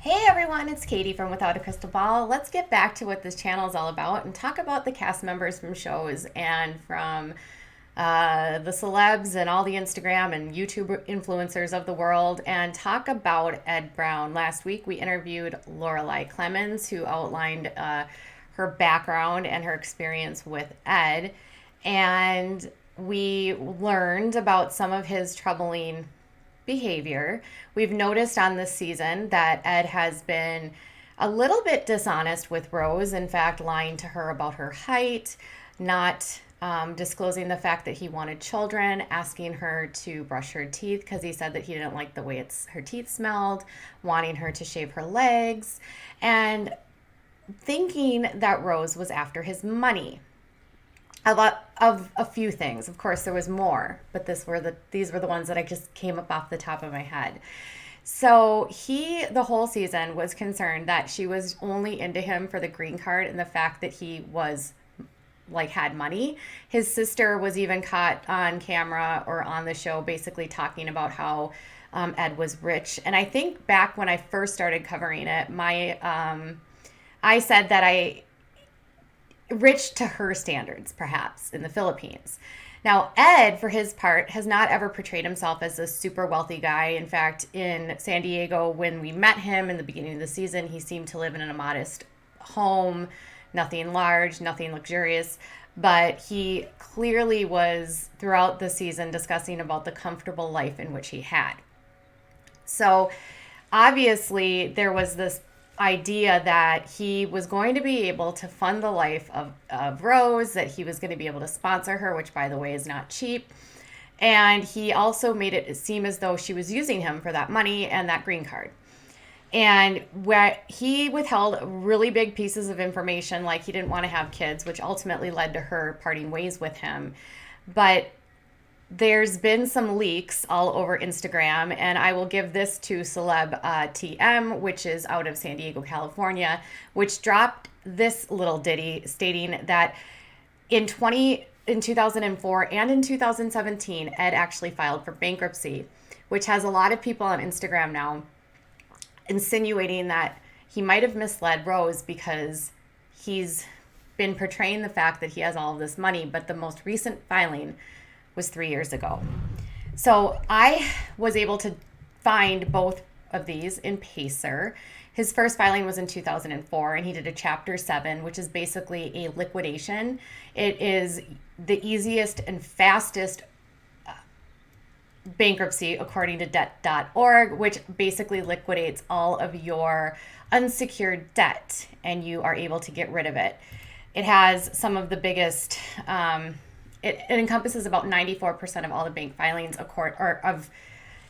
Hey everyone, it's Katie from Without a Crystal Ball. Let's get back to what this channel is all about and talk about the cast members from shows and from the celebs and all the Instagram and YouTube influencers of the world and talk about Ed Brown. Last week we interviewed Lorelai Clemens, who outlined her background and her experience with Ed. And we learned about some of his troubling behavior. We've noticed on this season that Ed has been a little bit dishonest with Rose, in fact, lying to her about her height, not disclosing the fact that he wanted children, asking her to brush her teeth because he said that he didn't like the way her teeth smelled, wanting her to shave her legs, and thinking that Rose was after his money. A lot of a few things. Of course, there was more, but these were the ones that I just came up off the top of my head. So he, the whole season, was concerned that she was only into him for the green card and the fact that he was had money. His sister was even caught on camera or on the show basically talking about how Ed was rich. And I think back when I first started covering it, I said that rich to her standards, perhaps, in the Philippines. Now, Ed, for his part, has not ever portrayed himself as a super wealthy guy. In fact, in San Diego, when we met him in the beginning of the season, he seemed to live in a modest home, nothing large, nothing luxurious. But he clearly was, throughout the season, discussing about the comfortable life in which he had. So, obviously, there was this idea that he was going to be able to fund the life of Rose, that he was going to be able to sponsor her, which, by the way, is not cheap. And he also made it seem as though she was using him for that money and that green card. And where he withheld really big pieces of information, like he didn't want to have kids, which ultimately led to her parting ways with him. But there's been some leaks all over Instagram, and I will give this to Celeb TM, which is out of San Diego, California, which dropped this little ditty stating that in 2004 and in 2017, Ed actually filed for bankruptcy, which has a lot of people on Instagram now insinuating that he might have misled Rose because he's been portraying the fact that he has all of this money, but the most recent filing was 3 years ago. So I was able to find both of these in Pacer. His first filing was in 2004, and he did a Chapter 7, which is basically a liquidation. It is the easiest and fastest bankruptcy according to debt.org, which basically liquidates all of your unsecured debt, and you are able to get rid of it. It has some of the biggest... It encompasses about 94% of all the bank filings.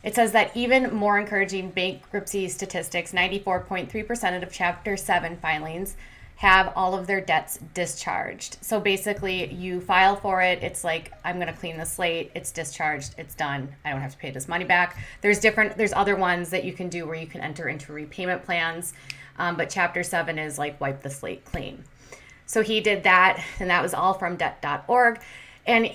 It says that even more encouraging bankruptcy statistics, 94.3% of Chapter 7 filings have all of their debts discharged. So basically, you file for it. It's like, I'm going to clean the slate. It's discharged. It's done. I don't have to pay this money back. There's other ones that you can do where you can enter into repayment plans. But Chapter 7 is like wipe the slate clean. So he did that, and that was all from debt.org. And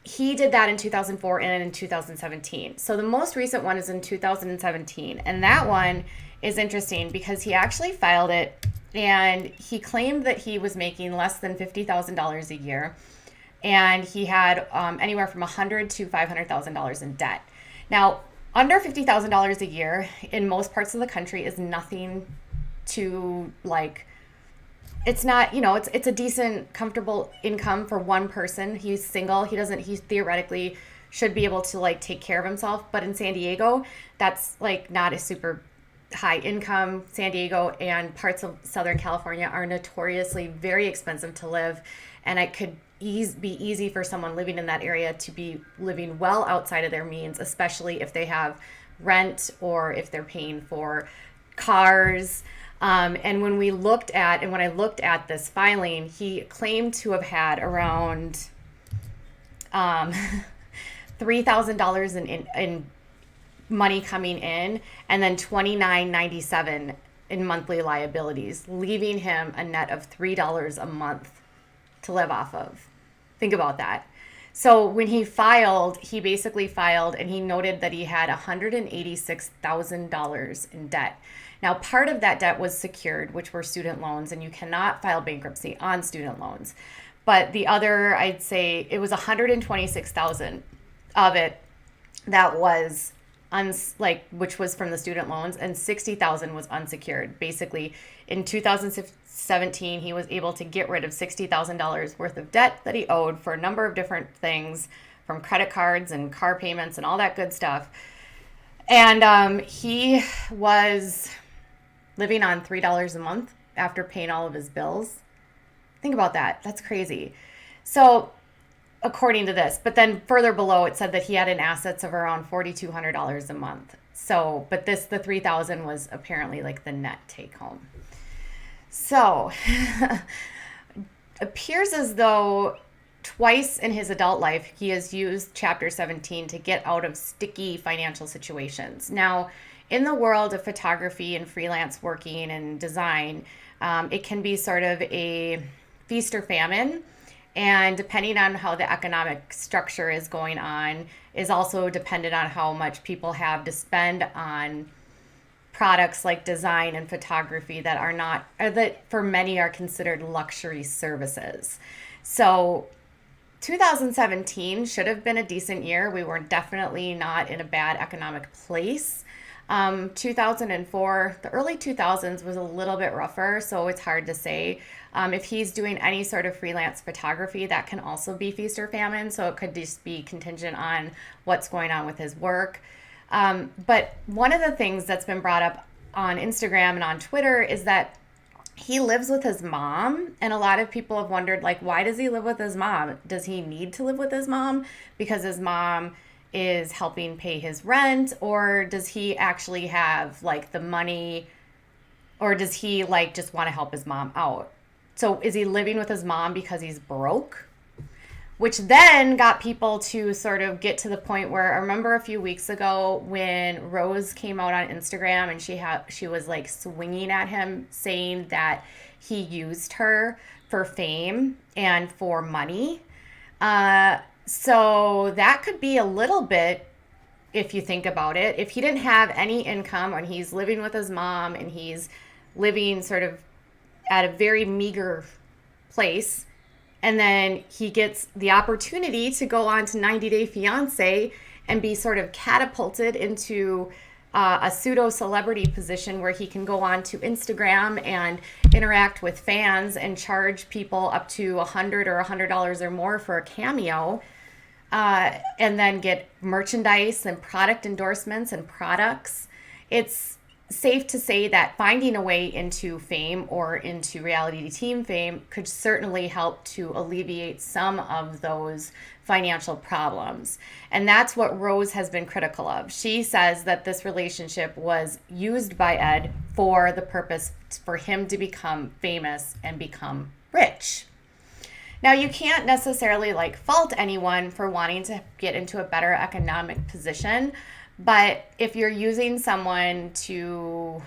he did that in 2004 and in 2017. So the most recent one is in 2017. And that one is interesting because he actually filed it and he claimed that he was making less than $50,000 a year. And he had anywhere from $100,000 to $500,000 in debt. Now, under $50,000 a year in most parts of the country is nothing to it's not, it's a decent, comfortable income for one person. He's single. He theoretically should be able to take care of himself. But in San Diego, that's not a super high income. San Diego and parts of Southern California are notoriously very expensive to live. And it could be easy for someone living in that area to be living well outside of their means, especially if they have rent or if they're paying for cars. And when I looked at this filing, he claimed to have had around $3,000 in money coming in, and then $29.97 in monthly liabilities, leaving him a net of $3 a month to live off of. Think about that. So when he basically filed and he noted that he had $186,000 in debt. Now, part of that debt was secured, which were student loans, and you cannot file bankruptcy on student loans. But the other, I'd say it was 126,000 of it that was which was from the student loans, and 60,000 was unsecured. Basically, in 2017, he was able to get rid of $60,000 worth of debt that he owed for a number of different things, from credit cards and car payments and all that good stuff. And he was living on $3 a month after paying all of his bills. Think about that. That's crazy. So, according to this, but then further below, it said that he had an assets of around $4,200 a month. So, but the 3,000 was apparently like the net take home. So, appears as though twice in his adult life, he has used Chapter 17 to get out of sticky financial situations. Now, in the world of photography and freelance working and design, it can be sort of a feast or famine. And depending on how the economic structure is going on, is also dependent on how much people have to spend on products like design and photography that are not, or that for many are considered luxury services. So 2017 should have been a decent year. We were definitely not in a bad economic place. 2004, the early 2000s was a little bit rougher, so it's hard to say. If he's doing any sort of freelance photography, that can also be feast or famine, so it could just be contingent on what's going on with his work. But one of the things that's been brought up on Instagram and on Twitter is that he lives with his mom, and a lot of people have wondered, like, why does he live with his mom? Does he need to live with his mom because his mom is helping pay his rent, or does he actually have like the money, or does he like just want to help his mom out? So is he living with his mom because he's broke? Which then got people to sort of get to the point where, I remember a few weeks ago when Rose came out on Instagram and she was like swinging at him, saying that he used her for fame and for money. So that could be a little bit, if you think about it. If he didn't have any income and he's living with his mom and he's living sort of at a very meager place, and then he gets the opportunity to go on to 90 Day Fiance and be sort of catapulted into a pseudo celebrity position where he can go on to Instagram and interact with fans and charge people up to $100 or $100 or more for a cameo, and then get merchandise and product endorsements and products. It's safe to say that finding a way into fame or into reality team fame could certainly help to alleviate some of those financial problems. And that's what Rose has been critical of. She says that this relationship was used by Ed for the purpose for him to become famous and become rich. Now, you can't necessarily like fault anyone for wanting to get into a better economic position, but if you're using someone to,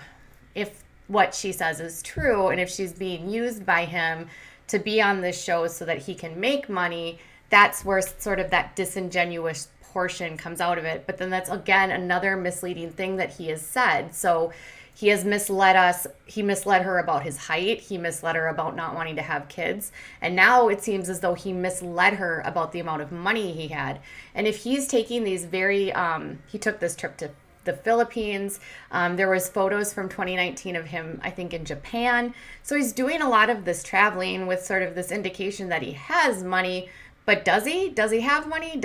if what she says is true, and if she's being used by him to be on this show so that he can make money, that's where sort of that disingenuous portion comes out of it. But then that's, again, another misleading thing that he has said. So he has misled us. He misled her about his height. He misled her about not wanting to have kids. And now it seems as though he misled her about the amount of money he had. And if he's taking these he took this trip to the Philippines. There was photos from 2019 of him, I think, in Japan. So he's doing a lot of this traveling with sort of this indication that he has money. But does he? Does he have money?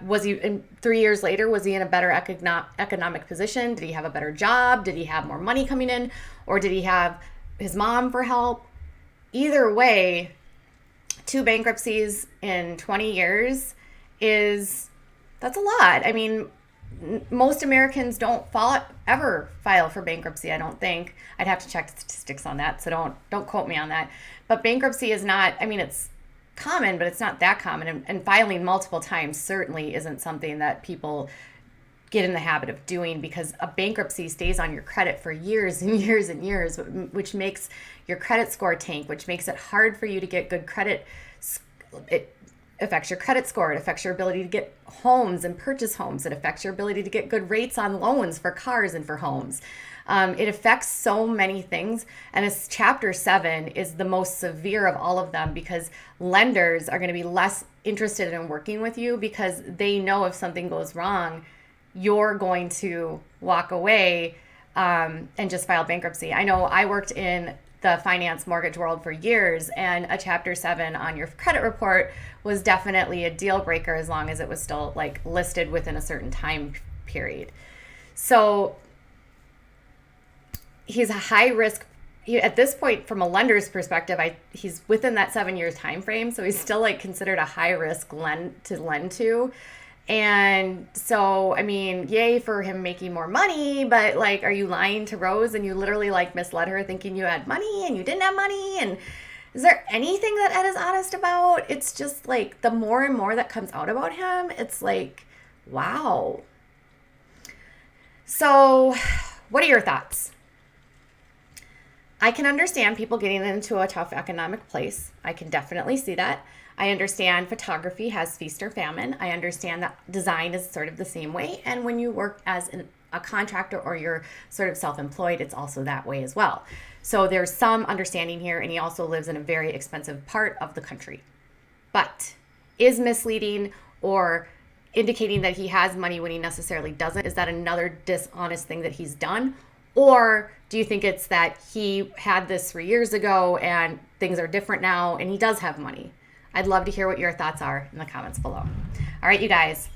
Was he, 3 years later, was he in a better economic position? Did he have a better job? Did he have more money coming in? Or did he have his mom for help? Either way, 2 bankruptcies in 20 years that's a lot. I mean, most Americans don't ever file for bankruptcy, I don't think. I'd have to check the statistics on that, so don't quote me on that. But bankruptcy is not, I mean, it's common, but it's not that common. And filing multiple times certainly isn't something that people get in the habit of doing, because a bankruptcy stays on your credit for years and years and years, which makes your credit score tank, which makes it hard for you to get good credit. It affects your credit score. It affects your ability to get homes and purchase homes. It affects your ability to get good rates on loans for cars and for homes. It affects so many things. And this chapter 7 is the most severe of all of them because lenders are going to be less interested in working with you because they know if something goes wrong, you're going to walk away and just file bankruptcy. I know I worked in the finance mortgage world for years, and a chapter 7 on your credit report was definitely a deal breaker as long as it was still like listed within a certain time period. So he's a high risk at this point from a lender's perspective. He's within that 7 year time frame, so he's still like considered a high risk lend to. And so, I mean, yay for him making more money, but like, are you lying to Rose and you literally like misled her thinking you had money and you didn't have money? And is there anything that Ed is honest about? It's just like the more and more that comes out about him, it's like, wow. So, what are your thoughts? I can understand people getting into a tough economic place. I can definitely see that. I understand photography has feast or famine. I understand that design is sort of the same way. And when you work as a contractor or you're sort of self-employed, it's also that way as well. So there's some understanding here, and he also lives in a very expensive part of the country. But is misleading or indicating that he has money when he necessarily doesn't, is that another dishonest thing that he's done? Or do you think it's that he had this 3 years ago and things are different now and he does have money? I'd love to hear what your thoughts are in the comments below. All right, you guys,